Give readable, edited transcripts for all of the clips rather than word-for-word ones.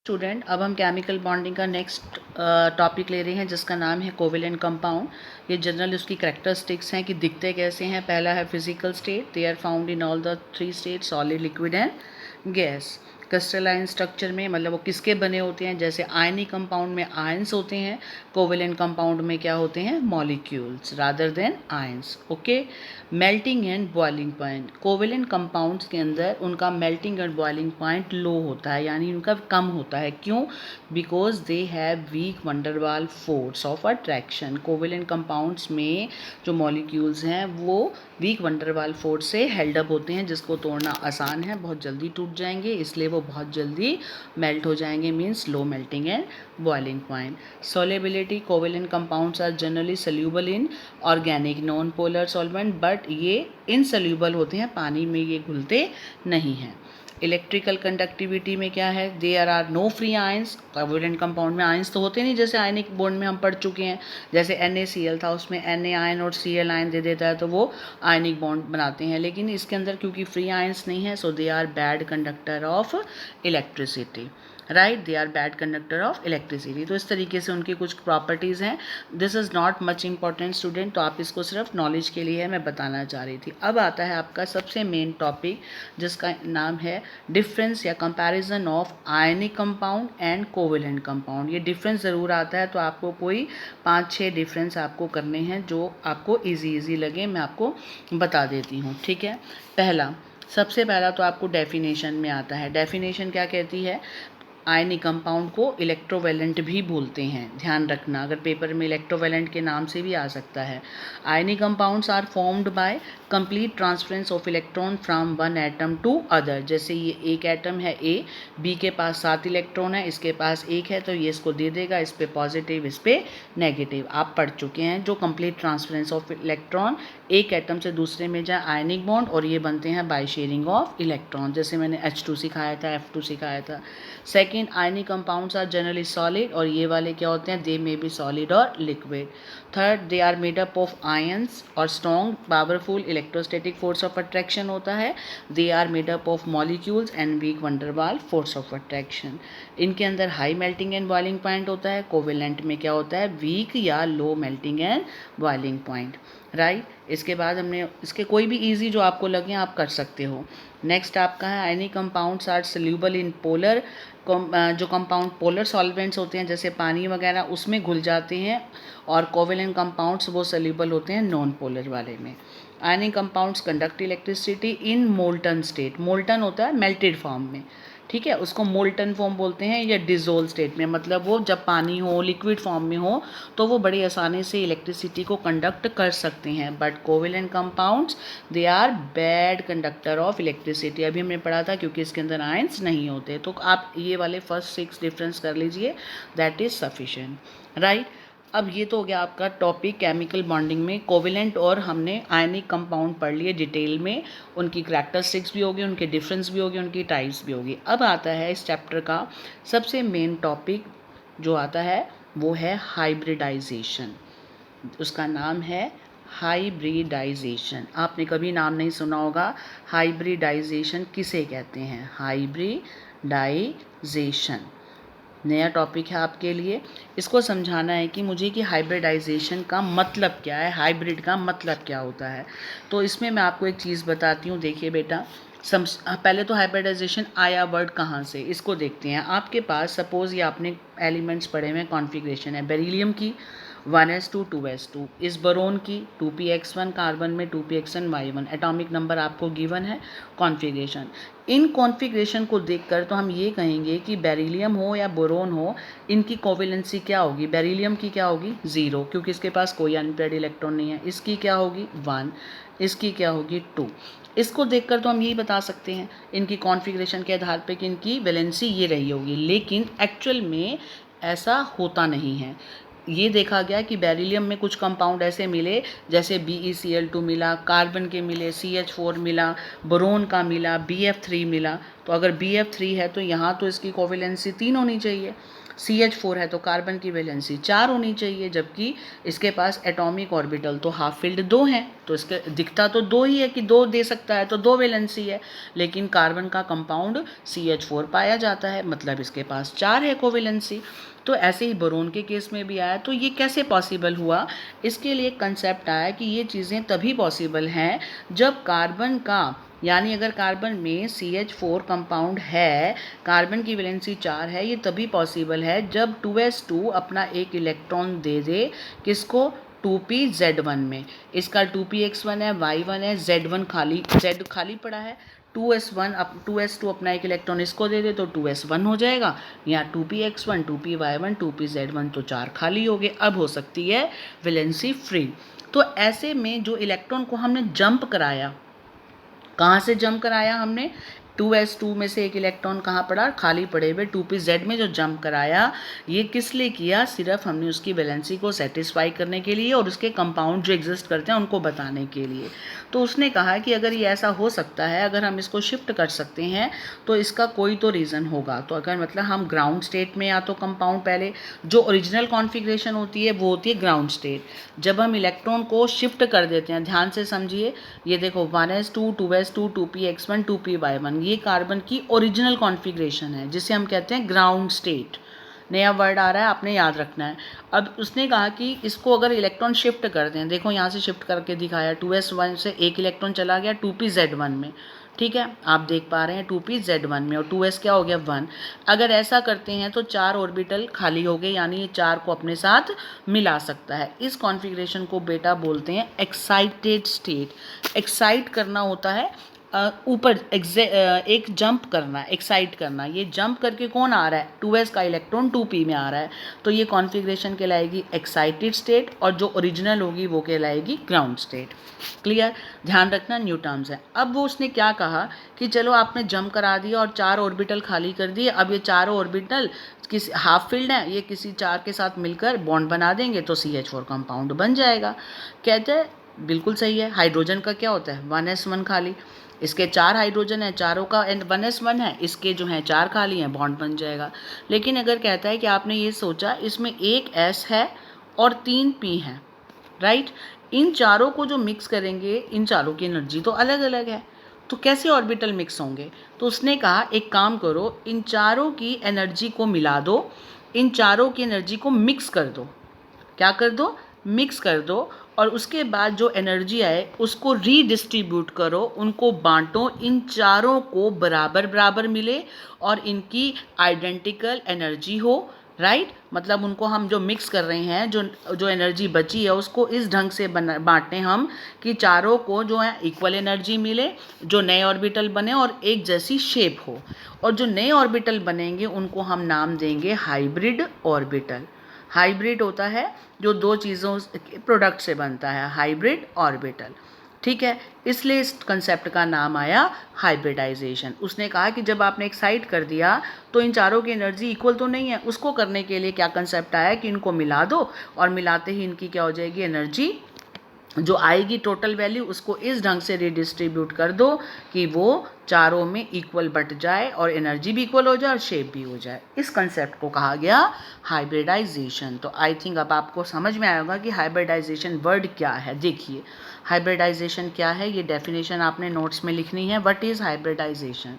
Student, अब हम chemical bonding का नेक्स्ट टॉपिक ले रहे हैं जिसका नाम है कोवेलेंट कंपाउंड। ये जनरल उसकी करैक्टरिस्टिक्स हैं कि दिखते कैसे हैं। पहला है physical state, they are found in all the three state, solid, liquid and gas. Crystalline structure में मतलब वो किसके बने होते हैं, जैसे आयनिक कंपाउंड में आयंस होते हैं, कोवेलेंट कंपाउंड में क्या होते हैं, molecules rather than ions. Okay. Melting and boiling point, covalent compounds के अंदर उनका मेल्टिंग एंड बॉइलिंग पॉइंट लो होता है, यानी उनका कम होता है। क्यों? Because they have week van der Waals force of attraction. Covalent compounds में जो मॉलिक्यूल्स हैं वो वीक वंडरवाल फोर्स से हेल्ड अप होते हैं, जिसको तोड़ना आसान है, बहुत जल्दी टूट जाएंगे, इसलिए वो बहुत जल्दी मेल्ट हो जाएंगे, means low melting and boiling point. Solubility, covalent compounds are generally soluble in organic non polar solvent, but ये इनसोल्यूबल होते हैं, पानी में ये घुलते नहीं हैं। इलेक्ट्रिकल कंडक्टिविटी में क्या है, there are no free ions. Covalent compound में आयंस तो होते नहीं, जैसे आयनिक बॉन्ड में हम पढ़ चुके हैं, जैसे NaCl था उसमें Na आयन और Cl आयन दे देता है तो वो आयनिक बॉन्ड बनाते हैं, लेकिन इसके अंदर क्योंकि फ्री आयंस नहीं है, so they are bad conductor of electricity, right, they are bad conductor of electricity. तो इस तरीके से उनकी कुछ प्रॉपर्टीज़ हैं। This is not much important student, तो आप इसको सिर्फ नॉलेज के लिए है मैं बताना चाह रही थी। अब आता है आपका सबसे मेन टॉपिक जिसका नाम है डिफरेंस या comparison of ionic compound and covalent compound. ये डिफरेंस ज़रूर आता है, तो आपको कोई 5-6 डिफरेंस आपको करने हैं जो आपको ईजी लगे, मैं आपको बता देती हूँ, ठीक है। सबसे पहला तो आपको डेफिनेशन में आता है। डेफिनेशन क्या कहती है, आयनिक कंपाउंड को इलेक्ट्रोवैलेंट भी बोलते हैं, ध्यान रखना, अगर पेपर में इलेक्ट्रोवैलेंट के नाम से भी आ सकता है। आयनिक compounds are formed by complete transference of electron from one atom to other. जैसे ये एक एटम है ए, बी के पास 7 इलेक्ट्रॉन है, इसके पास 1 है, तो ये इसको दे देगा, इस पे पॉजिटिव, इस पे नेगेटिव। आप पढ़ चुके हैं जो कंप्लीट ट्रांसफरेंस ऑफ इलेक्ट्रॉन एक एटम से दूसरे में जाए, आयनिक बॉन्ड, और ये बनते हैं बाय शेयरिंग ऑफ इलेक्ट्रॉन, जैसे मैंने H2 सिखाया था, F2 सिखाया था। Second, ionic compounds are generally solid, और ये वाले क्या होते हैं, दे मे बी सॉलिड और liquid. Third, they are made up of ions और strong powerful electrostatic force of attraction होता है। They are made up of molecules and weak van der Waals force of attraction. इनके अंदर high melting and boiling point होता है। Covalent में क्या होता है, वीक या low melting and boiling point, right. इसके बाद हमने इसके कोई भी इजी जो आपको लगे आप कर सकते हो। नेक्स्ट आपका है आयनिक compounds are soluble in polar, जो कंपाउंड पोलर सॉल्वेंट्स होते हैं जैसे पानी वगैरह उसमें घुल जाते हैं, और कोवेलेंट कंपाउंड्स वो सोल्यूबल होते हैं नॉन पोलर वाले में। Ionic compounds conduct electricity in molten state, molten होता है मेल्टेड फॉर्म में, ठीक है, उसको मोल्टन फॉर्म बोलते हैं, या डिजोल्व स्टेट में, मतलब वो जब पानी हो, लिक्विड फॉर्म में हो, तो वो बड़ी आसानी से इलेक्ट्रिसिटी को कंडक्ट कर सकते हैं। But covalent compounds they are bad conductor of electricity, अभी हमने पढ़ा था, क्योंकि इसके अंदर आयंस नहीं होते। तो आप ये वाले फर्स्ट 6 डिफरेंस कर लीजिए, दैट इज़ सफिशिएंट, राइट। अब ये तो हो गया आपका टॉपिक केमिकल बॉन्डिंग में। कोवेलेंट और हमने आयनिक कंपाउंड पढ़ लिए डिटेल में, उनकी करैक्टरिस्टिक्स भी होगी, उनके डिफरेंस भी होगी, उनकी टाइप्स भी होगी। अब आता है इस चैप्टर का सबसे मेन टॉपिक जो आता है वो है हाइब्रिडाइजेशन। उसका नाम है हाइब्रिडाइजेशन। आपने कभी नाम नहीं सुना होगा, हाइब्रिडाइजेशन किसे कहते हैं, हाइब्रिडाइजेशन नया टॉपिक है आपके लिए। इसको समझाना है कि मुझे कि हाइब्रिडाइजेशन का मतलब क्या है, हाइब्रिड का मतलब क्या होता है। तो इसमें मैं आपको एक चीज़ बताती हूँ, देखिए बेटा, पहले तो हाइब्रिडाइजेशन आया वर्ड कहाँ से, इसको देखते हैं। आपके पास सपोज़ ये आपने एलिमेंट्स पढ़े हुए हैं, कॉन्फ़िगरेशन है बेरिलियम की 1s2 2s2, इस बोरोन की 2px1, कार्बन में 2pxn y1, एटॉमिक नंबर आपको गिवन है, कॉन्फ़िगरेशन। इन कॉन्फ़िगरेशन को देखकर तो हम ये कहेंगे कि बेरिलियम हो या बोरोन हो, इनकी कोवेलेंसी क्या होगी, बेरिलियम की क्या होगी 0, क्योंकि इसके पास कोई अनपेयर्ड इलेक्ट्रॉन नहीं है। इसकी क्या होगी 1, इसकी क्या होगी 2। इसको देखकर तो हम यही बता सकते हैं इनकी कॉन्फ़िगरेशन के आधार पे कि इनकी वैलेंसी ये रही होगी, लेकिन एक्चुअल में ऐसा होता नहीं है। ये देखा गया कि बेरिलियम में कुछ कंपाउंड ऐसे मिले, जैसे BeCl2 मिला, कार्बन के मिले CH4 मिला, बोरोन का मिला, BF3 मिला, तो अगर BF3 है तो यहाँ तो इसकी कोवेलेंसी 3 होनी चाहिए, CH4 है तो कार्बन की वैलेंसी 4 होनी चाहिए, जबकि इसके पास एटॉमिक ऑर्बिटल तो हाफ फिल्ड 2 हैं, तो इसके दिखता तो 2 ही है कि 2 दे सकता है तो 2 वैलेंसी है, लेकिन कार्बन का कंपाउंड CH4 पाया जाता है, मतलब इसके पास 4 है कोवेलेंसी। तो ऐसे ही बोरोन के केस में भी आया। तो ये कैसे पॉसिबल हुआ, इसके लिए एक कंसेप्ट आया कि ये चीज़ें तभी पॉसिबल हैं जब कार्बन का, यानी अगर कार्बन में CH4 कंपाउंड है, कार्बन की वैलेंसी 4 है, ये तभी पॉसिबल है जब 2s2 अपना एक इलेक्ट्रॉन दे दे किसको, 2pZ1 में। इसका 2px1 है, y1 है, Z1 खाली, Z खाली पड़ा है, 2s2 अपना एक इलेक्ट्रॉन इसको दे दे तो 2s1 हो जाएगा, या 2px1 2py1 2pz1 तो 4 खाली हो गए। अब हो सकती है वैलेंसी फ्री। तो ऐसे में जो इलेक्ट्रॉन को हमने जंप कराया, कहाँ से जंप कराया हमने, 2s2 में से एक इलेक्ट्रॉन कहाँ पड़ा, खाली पड़े हुए 2pz में जो जंप कराया, ये किस लिए किया, सिर्फ हमने उसकी वैलेंसी को सेटिस्फाई करने के लिए और उसके कंपाउंड जो एग्जिस्ट करते हैं उनको बताने के लिए। तो उसने कहा कि अगर ये ऐसा हो सकता है, अगर हम इसको शिफ्ट कर सकते हैं तो इसका कोई तो रीज़न होगा। तो अगर मतलब हम ग्राउंड स्टेट में, या तो कंपाउंड पहले जो ओरिजिनल कॉन्फ़िगरेशन होती है वो होती है ग्राउंड स्टेट, जब हम इलेक्ट्रॉन को शिफ्ट कर देते हैं, ध्यान से समझिए, ये देखो 1s2 2s2 2px1 2py1, ये कार्बन की ओरिजिनल कॉन्फ़िगरेशन है जिसे हम कहते हैं ग्राउंड स्टेट। नया वर्ड आ रहा है, आपने याद रखना है। अब उसने कहा कि इसको अगर इलेक्ट्रॉन शिफ्ट कर दें, देखो यहाँ से शिफ्ट करके दिखाया, 2s1 से एक इलेक्ट्रॉन चला गया 2pz1 में, ठीक है, आप देख पा रहे हैं 2pz1 में, और 2s क्या हो गया 1। अगर ऐसा करते हैं तो 4 ऑर्बिटल खाली हो गए, यानी ये 4 को अपने साथ मिला सकता है। इस कॉन्फ़िगरेशन को बेटा बोलते हैं एक्साइटेड स्टेट। एक्साइट करना होता है ऊपर एक जंप करना, एक्साइट करना। ये जंप करके कौन आ रहा है, 2s का इलेक्ट्रॉन 2p में आ रहा है, तो ये कॉन्फ़िगरेशन कहलाएगी एक्साइटेड स्टेट, और जो ओरिजिनल होगी वो कहलाएगी ग्राउंड स्टेट। क्लियर, ध्यान रखना, न्यू टर्म्स है। अब वो उसने क्या कहा कि चलो आपने जंप करा दिया और 4 ऑर्बिटल खाली कर दिए, अब ये चारों ऑर्बिटल किसी हाफ फील्ड है, ये किसी 4 के साथ मिलकर बॉन्ड बना देंगे तो CH4 कंपाउंड बन जाएगा। कहते हैं बिल्कुल सही है। हाइड्रोजन का क्या होता है, 1s1 खाली, इसके 4 हाइड्रोजन है, चारों का 1s1 है, इसके जो हैं 4 खाली हैं, बॉन्ड बन जाएगा। लेकिन अगर कहता है कि आपने ये सोचा इसमें एक s है और 3 p हैं, राइट, इन चारों को जो मिक्स करेंगे, इन चारों की एनर्जी तो अलग अलग है, तो कैसे ऑर्बिटल मिक्स होंगे। तो उसने कहा एक काम करो, इन चारों की एनर्जी को मिला दो, इन चारों की एनर्जी को मिक्स कर दो। क्या कर दो, मिक्स कर दो, और उसके बाद जो एनर्जी आए उसको रीडिस्ट्रीब्यूट करो, उनको बांटो, इन चारों को बराबर बराबर मिले और इनकी आइडेंटिकल एनर्जी हो, राइट। मतलब उनको हम जो मिक्स कर रहे हैं, जो एनर्जी बची है उसको इस ढंग से बांटें हम कि चारों को जो है इक्वल एनर्जी मिले, जो नए ऑर्बिटल बने और एक जैसी शेप हो, और जो नए ऑर्बिटल बनेंगे उनको हम नाम देंगे हाइब्रिड ऑर्बिटल। हाइब्रिड होता है जो 2 चीज़ों प्रोडक्ट से बनता है, हाइब्रिड ऑर्बिटल, ठीक है। इसलिए इस कंसेप्ट का नाम आया हाइब्रिडाइजेशन। उसने कहा कि जब आपने एक्साइट कर दिया तो इन चारों की एनर्जी इक्वल तो नहीं है, उसको करने के लिए क्या कंसेप्ट आया कि इनको मिला दो, और मिलाते ही इनकी क्या हो जाएगी, एनर्जी जो आएगी टोटल वैल्यू उसको इस ढंग से रिडिस्ट्रीब्यूट कर दो कि वो चारों में इक्वल बट जाए और एनर्जी भी इक्वल हो जाए और शेप भी हो जाए। इस कंसेप्ट को कहा गया हाइब्रिडाइजेशन। तो आई थिंक अब आपको समझ में आएगा कि हाइब्रिडाइजेशन वर्ड क्या है। देखिए हाइब्रिडाइजेशन क्या है, ये डेफिनेशन आपने नोट्स में लिखनी है। What is hybridisation?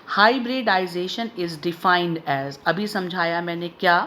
Hybridisation is defined as, अभी समझाया मैंने क्या,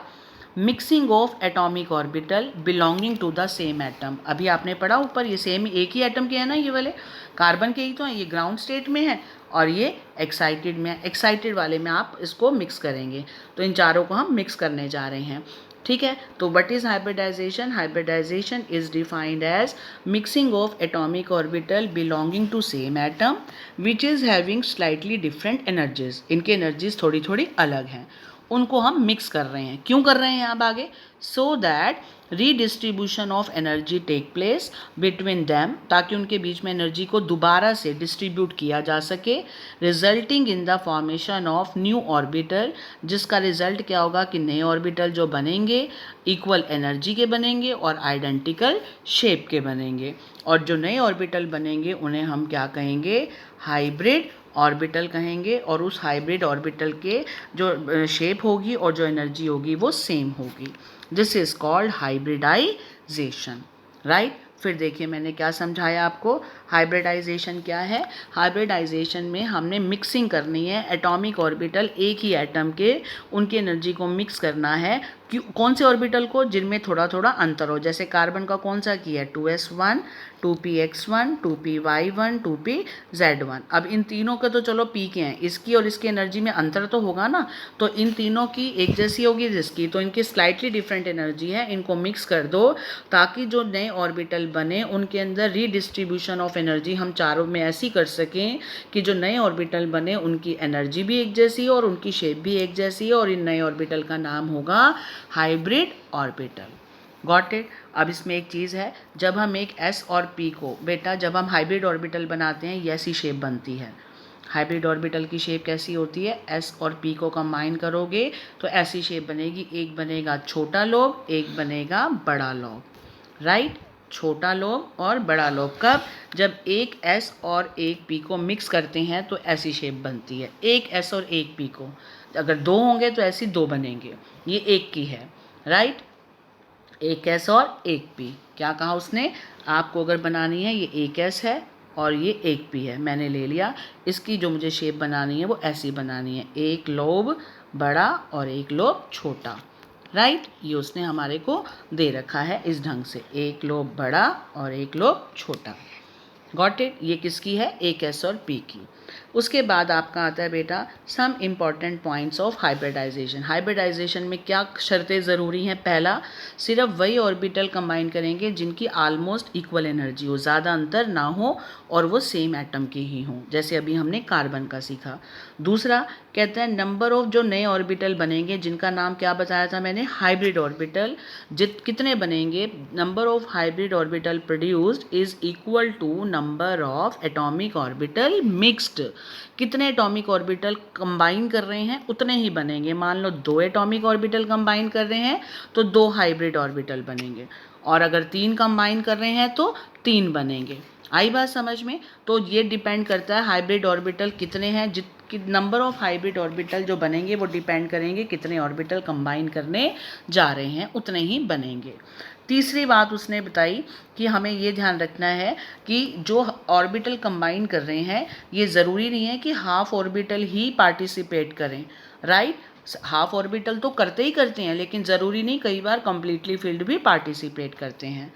mixing of atomic orbital belonging to the same atom. अभी आपने पढ़ा ऊपर, ये सेम एक ही एटम के है ना, ये वाले कार्बन के ही तो हैं, ये ग्राउंड स्टेट में है और ये एक्साइटेड में है। एक्साइटेड वाले में आप इसको मिक्स करेंगे, तो इन चारों को हम मिक्स करने जा रहे हैं, ठीक है। तो what is hybridisation? Hybridisation is defined as mixing of atomic orbital belonging to same atom which is having slightly different energies. इनकी एनर्जीज थोड़ी थोड़ी अलग हैं, उनको हम मिक्स कर रहे हैं। क्यों कर रहे हैं अब आगे? So that redistribution of energy take place between them, ताकि उनके बीच में एनर्जी को दोबारा से डिस्ट्रीब्यूट किया जा सके, resulting in the formation of new orbital, जिसका रिजल्ट क्या होगा कि नए ऑर्बिटल जो बनेंगे इक्वल एनर्जी के बनेंगे और आइडेंटिकल शेप के बनेंगे, और जो नए ऑर्बिटल बनेंगे उन्हें हम क्या कहेंगे? हाइब्रिड ऑर्बिटल कहेंगे, और उस हाइब्रिड ऑर्बिटल के जो शेप होगी और जो एनर्जी होगी वो सेम होगी। This is called hybridisation, right. फिर देखिए मैंने क्या समझाया आपको, हाइब्रिडाइजेशन क्या है। हाइब्रिडाइजेशन में हमने मिक्सिंग करनी है, एटॉमिक ऑर्बिटल एक ही एटम के उनकी एनर्जी को मिक्स करना है। कौन से ऑर्बिटल को, जिनमें थोड़ा थोड़ा अंतर हो। जैसे कार्बन का कौन सा किया है, 2s1 2px1 2py1 2pz1। अब इन तीनों के तो चलो पी के हैं, इसकी और इसकी एनर्जी में अंतर तो होगा ना, तो इन तीनों की एक जैसी होगी जिसकी, तो इनकी स्लाइटली डिफरेंट एनर्जी है, इनको मिक्स कर दो ताकि जो नए ऑर्बिटल बने उनके अंदर रीडिस्ट्रीब्यूशन ऑफ एनर्जी हम चारों में ऐसी कर सकें कि जो नए ऑर्बिटल बने उनकी एनर्जी भी एक जैसी हो और उनकी शेप भी एक जैसी हो, और इन नए ऑर्बिटल का नाम होगा हाइब्रिड ऑर्बिटल। Got it. अब इसमें एक चीज़ है, जब हम एक s और p को, बेटा जब हम हाइब्रिड ऑर्बिटल बनाते हैं ये ऐसी शेप बनती है। हाइब्रिड ऑर्बिटल की शेप कैसी होती है, s और p को कंबाइन करोगे तो ऐसी शेप बनेगी, एक बनेगा छोटा लोब, एक बनेगा बड़ा लोब, राइट। छोटा लोब और बड़ा लोब कब, जब एक s और एक p को मिक्स करते हैं तो ऐसी शेप बनती है। एक s और एक p को, अगर दो होंगे तो ऐसी दो बनेंगे, ये एक की है, राइट। एक s और एक p, क्या कहा उसने, आपको अगर बनानी है ये एक s है और ये एक p है, मैंने ले लिया। इसकी जो मुझे शेप बनानी है वो ऐसी बनानी है, एक लोब बड़ा और एक लोब छोटा, राइट। ये उसने हमारे को दे रखा है इस ढंग से, एक लोब बड़ा और एक लोब छोटा। Got it. ये किसकी है, एक s और p की। उसके बाद आपका आता है बेटा some important points of hybridisation. Hybridisation में क्या शर्तें ज़रूरी हैं, पहला, सिर्फ वही ऑर्बिटल कंबाइन करेंगे जिनकी आलमोस्ट इक्वल एनर्जी हो, ज़्यादा अंतर ना हो और वो सेम एटम के ही हों, जैसे अभी हमने कार्बन का सीखा। दूसरा कहते हैं नंबर ऑफ जो नए ऑर्बिटल बनेंगे, जिनका नाम क्या बताया था मैंने, हाइब्रिड ऑर्बिटल, कितने बनेंगे, number of hybrid orbital produced is equal to number of atomic orbital mixed. कितने एटॉमिक ऑर्बिटल कंबाइन कर रहे हैं उतने ही बनेंगे। मान लो दो एटॉमिक ऑर्बिटल कंबाइन कर रहे हैं तो दो हाइब्रिड ऑर्बिटल बनेंगे, और अगर तीन कंबाइन कर रहे हैं तो तीन बनेंगे। आई बात समझ में। तो ये डिपेंड करता है हाइब्रिड ऑर्बिटल कितने हैं, नंबर ऑफ हाइब्रिड ऑर्बिटल जो बनेंगे वो डिपेंड करेंगे कितने ऑर्बिटल कंबाइन करने जा रहे हैं, उतने ही बनेंगे। तीसरी बात उसने बताई कि हमें ये ध्यान रखना है कि जो ऑर्बिटल कंबाइन कर रहे हैं ये ज़रूरी नहीं है कि हाफ ऑर्बिटल ही पार्टिसिपेट करें, राइट। हाफ ऑर्बिटल तो करते ही करते हैं, लेकिन ज़रूरी नहीं, कई बार कंप्लीटली फील्ड भी पार्टिसिपेट करते हैं।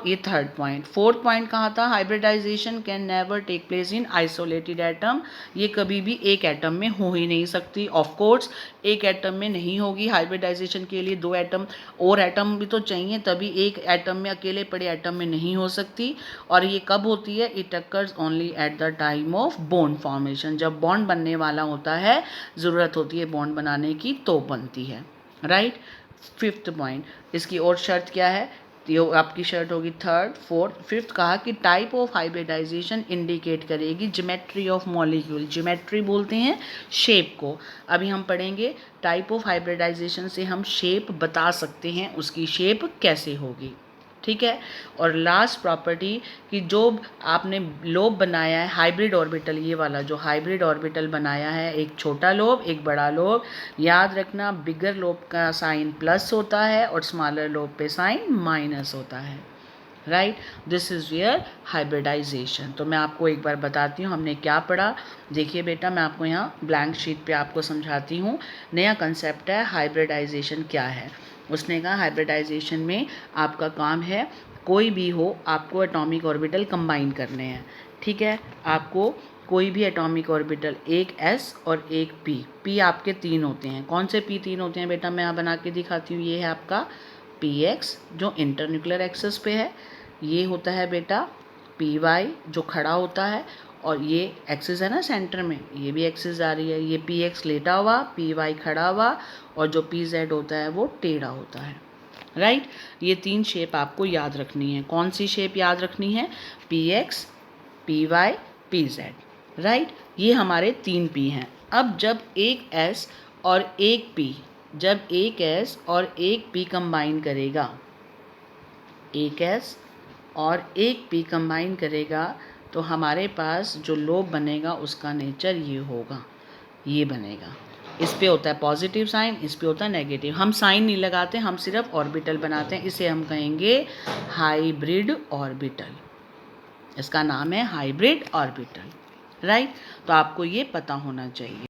ये थर्ड पॉइंट। फोर्थ पॉइंट कहाँ था, hybridisation can never take place in isolated atom. ये कभी भी एक एटम में हो ही नहीं सकती, ऑफ कोर्स एक एटम में नहीं होगी। हाइब्रिडाइजेशन के लिए दो एटम और एटम भी तो चाहिए, तभी एक एटम में, अकेले पड़े एटम में नहीं हो सकती। और ये कब होती है, it occurs only at the time of bond formation, जब बॉन्ड बनने वाला होता है, ज़रूरत होती है बॉन्ड बनाने की तो बनती है, राइट। फिफ्थ पॉइंट, इसकी और शर्त क्या है, ये आपकी शर्ट होगी थर्ड। फोर्थ, फिफ्थ कहा कि टाइप ऑफ हाइब्रिडाइजेशन इंडिकेट करेगी ज्योमेट्री ऑफ मॉलिक्यूल। ज्योमेट्री बोलते हैं शेप को, अभी हम पढ़ेंगे। टाइप ऑफ हाइब्रिडाइजेशन से हम शेप बता सकते हैं, उसकी शेप कैसे होगी, ठीक है। और लास्ट प्रॉपर्टी कि जो आपने लोब बनाया है हाइब्रिड ऑर्बिटल, ये वाला जो हाइब्रिड ऑर्बिटल बनाया है, एक छोटा लोब एक बड़ा लोब, याद रखना बिगर लोब का साइन प्लस होता है और स्मॉलर लोब पे साइन माइनस होता है, right. This is where hybridisation. तो मैं आपको एक बार बताती हूँ हमने क्या पढ़ा। देखिए बेटा, मैं आपको यहाँ ब्लैंक शीट पे आपको समझाती हूँ। नया कंसेप्ट है हाइब्रिडाइजेशन क्या है। उसने कहा हाइब्रिडाइजेशन में आपका काम है, कोई भी हो आपको एटॉमिक ऑर्बिटल कंबाइन करने हैं, ठीक है। आपको कोई भी एटॉमिक ऑर्बिटल, एक s और एक p आपके तीन होते हैं। कौन से p तीन होते हैं बेटा, मैं यहाँ बना के दिखाती हूँ। ये है आपका px जो इंटरन्यूक्लियर एक्सिस पे है, ये होता है बेटा py जो खड़ा होता है, और ये एक्सिस है ना सेंटर में, ये भी एक्सिस आ रही है। ये px लेटा हुआ, py खड़ा हुआ, और जो pz होता है वो टेढ़ा होता है, राइट। ये तीन शेप आपको याद रखनी है। कौन सी शेप याद रखनी है, px py pz, राइट। ये हमारे तीन p हैं। अब जब एक s और एक p, जब एक s और एक p कंबाइन करेगा, एक s और एक p कंबाइन करेगा, तो हमारे पास जो लोब बनेगा उसका नेचर ये होगा, ये बनेगा। इस पे होता है पॉजिटिव साइन, इस पे होता है नेगेटिव। हम साइन नहीं लगाते, हम सिर्फ ऑर्बिटल बनाते हैं। इसे हम कहेंगे हाइब्रिड ऑर्बिटल। इसका नाम है हाइब्रिड ऑर्बिटल, राइट। तो आपको ये पता होना चाहिए,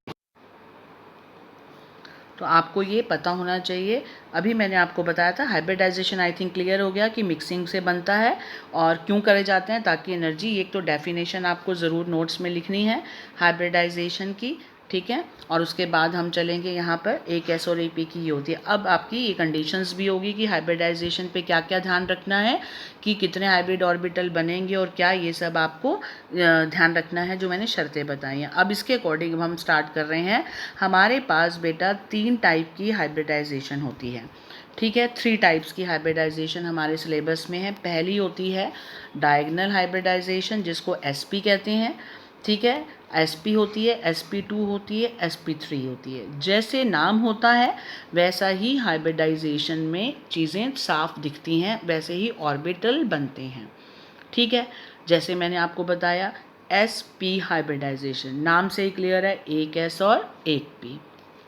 तो आपको ये पता होना चाहिए। अभी मैंने आपको बताया था हाइब्रिडाइजेशन, आई थिंक क्लियर हो गया कि मिक्सिंग से बनता है और क्यों करे जाते हैं, ताकि एनर्जी, एक तो डेफिनेशन आपको ज़रूर नोट्स में लिखनी है हाइब्रिडाइजेशन की, ठीक है। और उसके बाद हम चलेंगे यहाँ पर एक एस और एक पी की ये होती है। अब आपकी ये कंडीशंस भी होगी कि हाइब्रिडाइजेशन पे क्या क्या ध्यान रखना है, कि कितने हाइब्रिड ऑर्बिटल बनेंगे और क्या, ये सब आपको ध्यान रखना है जो मैंने शर्तें बताई हैं। अब इसके अकॉर्डिंग हम स्टार्ट कर रहे हैं। हमारे पास बेटा 3 टाइप की हाइब्रिडाइजेशन होती है, ठीक है। 3 टाइप्स की हाइब्रिडाइजेशन हमारे सिलेबस में है। पहली होती है डायगोनल हाइब्रिडाइजेशन, जिसको एसपी कहते हैं, ठीक है। एसपी होती है, sp2 होती है, sp3 होती है। जैसे नाम होता है वैसा ही हाइब्रिडाइजेशन में चीज़ें साफ दिखती हैं, वैसे ही ऑर्बिटल बनते हैं, ठीक है। जैसे मैंने आपको बताया sp हाइब्रिडाइजेशन, नाम से ही क्लियर है, एक s और एक p,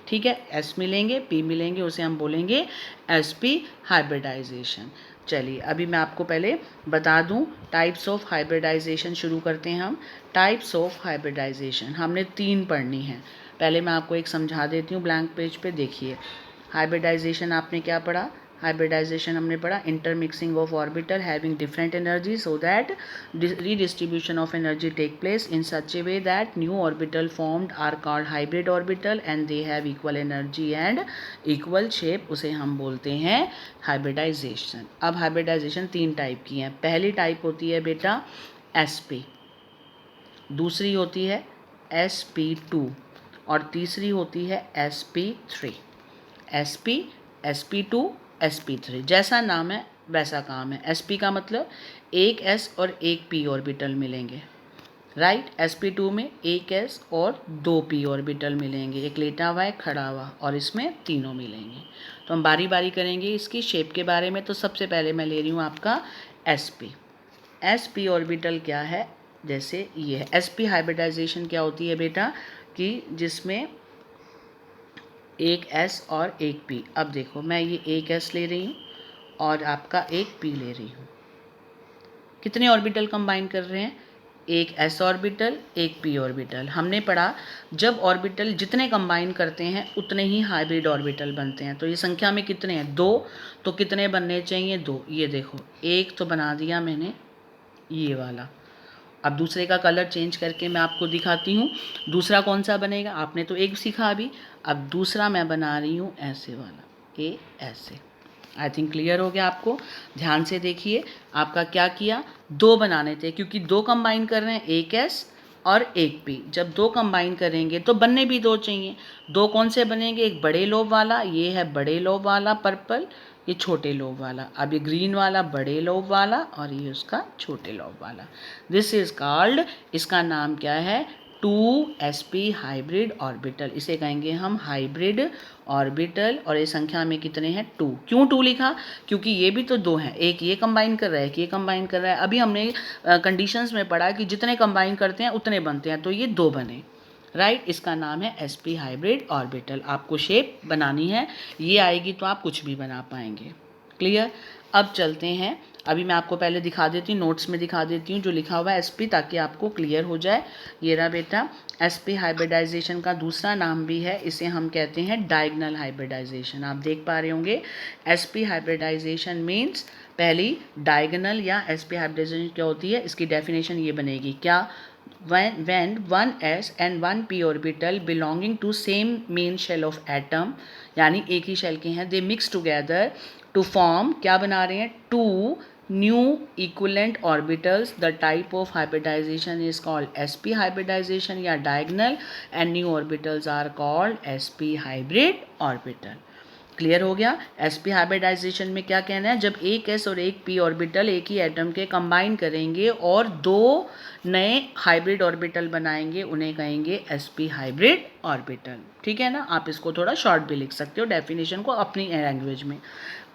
ठीक है। s मिलेंगे, p मिलेंगे, उसे हम बोलेंगे sp हाइब्रिडाइजेशन। चलिए अभी मैं आपको पहले बता दूं टाइप्स ऑफ हाइब्रिडाइजेशन, शुरू करते हैं हम। टाइप्स ऑफ हाइब्रिडाइजेशन हमने 3 पढ़नी है। पहले मैं आपको एक समझा देती हूँ, ब्लैंक पेज पे देखिए। हाइब्रिडाइजेशन आपने क्या पढ़ा, हाइब्रिडाइजेशन हमने पढ़ा intermixing of orbital having different energy so that redistribution of energy take place in such a way that new orbital formed are called hybrid orbital and they have equal energy and equal shape, उसे हम बोलते हैं hybridisation. अब hybridisation 3 type की हैं। पहली type होती है बेटा sp, दूसरी होती है sp2 और तीसरी होती है sp3। sp, sp2, sp3, जैसा नाम है वैसा काम है। sp का मतलब एक s और एक p ऑर्बिटल मिलेंगे, राइट। sp2 में एक s और 2 p ऑर्बिटल मिलेंगे, एक लेटा हुआ है, खड़ा हुआ, और इसमें तीनों मिलेंगे। तो हम बारी बारी करेंगे इसकी शेप के बारे में। तो सबसे पहले मैं ले रही हूँ आपका sp। sp ऑर्बिटल क्या है, जैसे ये है। sp हाइब्रिडाइजेशन क्या होती है बेटा, कि जिसमें एक s और एक p। अब देखो मैं ये एक s ले रही हूँ और आपका एक p ले रही हूँ। कितने ऑर्बिटल कंबाइन कर रहे हैं, एक s ऑर्बिटल, एक p ऑर्बिटल। हमने पढ़ा जब ऑर्बिटल जितने कंबाइन करते हैं उतने ही हाइब्रिड ऑर्बिटल बनते हैं। तो ये संख्या में कितने हैं, 2, तो कितने बनने चाहिए, 2। ये देखो एक तो बना दिया मैंने ये वाला। अब दूसरे का कलर चेंज करके मैं आपको दिखाती हूँ दूसरा कौन सा बनेगा। आपने तो एक सीखा अभी, अब दूसरा मैं बना रही हूँ ऐसे वाला, ये ऐसे। आई थिंक क्लियर हो गया आपको। ध्यान से देखिए, आपका क्या किया, 2 बनाने थे क्योंकि 2 कंबाइन कर रहे हैं, एक एस और एक पी। जब 2 कंबाइन करेंगे तो बनने भी 2 चाहिए। 2 कौन से बनेंगे, एक बड़े लोब वाला, ये है बड़े लोब वाला पर्पल, ये छोटे लोब वाला। अब ये ग्रीन वाला बड़े लोब वाला और ये उसका छोटे लोब वाला। दिस इज कॉल्ड, इसका नाम क्या है, 2sp हाइब्रिड ऑर्बिटल। इसे कहेंगे हम हाइब्रिड ऑर्बिटल। और ये संख्या में कितने हैं, 2। क्यों 2 लिखा, क्योंकि ये भी तो 2 हैं, एक ये कंबाइन कर रहा है, एक ये कंबाइन कर रहा है। अभी हमने कंडीशंस में पढ़ा कि जितने कंबाइन करते हैं उतने बनते हैं, तो ये 2 बने, राइट। इसका नाम है sp हाइब्रिड ऑर्बिटल। आपको शेप बनानी है, ये आएगी तो आप कुछ भी बना पाएंगे, क्लियर। अब चलते हैं, अभी मैं आपको पहले दिखा देती हूँ, नोट्स में दिखा देती हूँ जो लिखा हुआ है sp, ताकि आपको क्लियर हो जाए। ये रहा बेटा, sp हाइब्रिडाइजेशन का दूसरा नाम भी है, इसे हम कहते हैं डायगोनल हाइब्रिडाइजेशन। आप देख पा रहे होंगे sp हाइब्रिडाइजेशन मीन्स, पहली डायगोनल या sp हाइब्रिडाइजेशन क्या होती है, इसकी डेफिनेशन ये बनेगी क्या, when one s and one p orbital belonging to same main shell of atom, यानी एक ही शेल के हैं, they mix together to form, क्या बना रहे हैं, 2 new equivalent orbitals. The type of hybridization is called sp hybridization या diagonal, and new orbitals are called sp hybrid orbital। Clear हो गया। sp हाइब्रिडाइजेशन में क्या कहना है, जब एक s और एक p ऑर्बिटल एक ही एटम के कंबाइन करेंगे और 2 नए हाइब्रिड ऑर्बिटल बनाएंगे, उन्हें कहेंगे sp हाइब्रिड ऑर्बिटल, ठीक है ना। आप इसको थोड़ा शॉर्ट भी लिख सकते हो डेफिनेशन को अपनी लैंग्वेज में।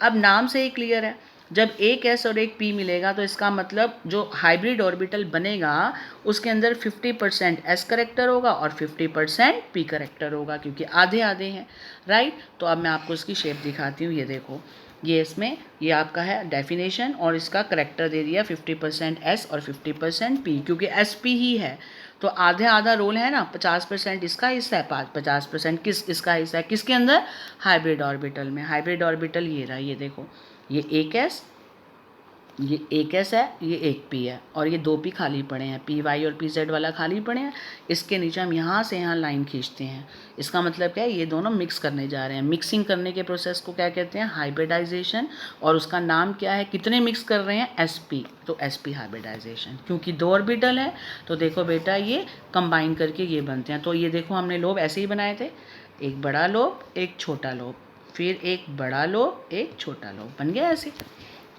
अब नाम से ही क्लियर है, जब एक एस और एक पी मिलेगा तो इसका मतलब जो हाइब्रिड ऑर्बिटल बनेगा उसके अंदर 50% एस करेक्टर होगा और 50% पी करेक्टर होगा, क्योंकि आधे आधे हैं, राइट। तो अब मैं आपको इसकी शेप दिखाती हूँ। ये देखो, ये इसमें ये आपका है डेफिनेशन और इसका करेक्टर दे दिया 50% एस और 50% पी, क्योंकि एस पी ही है तो आधे आधा रोल है ना, 50% इसका हिस्सा है, 50% इसका हिस्सा है, किसके अंदर, हाइब्रिड ऑर्बिटल में। हाइब्रिड ऑर्बिटल ये रहा, ये देखो, ये एक एस, ये एक एस है, ये एक पी है और ये दो पी खाली पड़े हैं, पी वाई और पी जेड वाला खाली पड़े हैं। इसके नीचे हम यहाँ से यहाँ लाइन खींचते हैं। इसका मतलब क्या है, ये दोनों मिक्स करने जा रहे हैं। मिक्सिंग करने के प्रोसेस को क्या कहते हैं, हाइब्रिडाइजेशन। और उसका नाम क्या है, कितने मिक्स कर रहे हैं, एस पी, तो एस पी हाइब्रिडाइजेशन। क्योंकि दो ऑर्बिटल है तो देखो बेटा ये कंबाइन करके ये बनते हैं। तो ये देखो हमने लोब ऐसे ही बनाए थे, एक बड़ा लोब एक छोटा लोब, फिर एक बड़ा लोब एक छोटा लोब, बन गया ऐसे,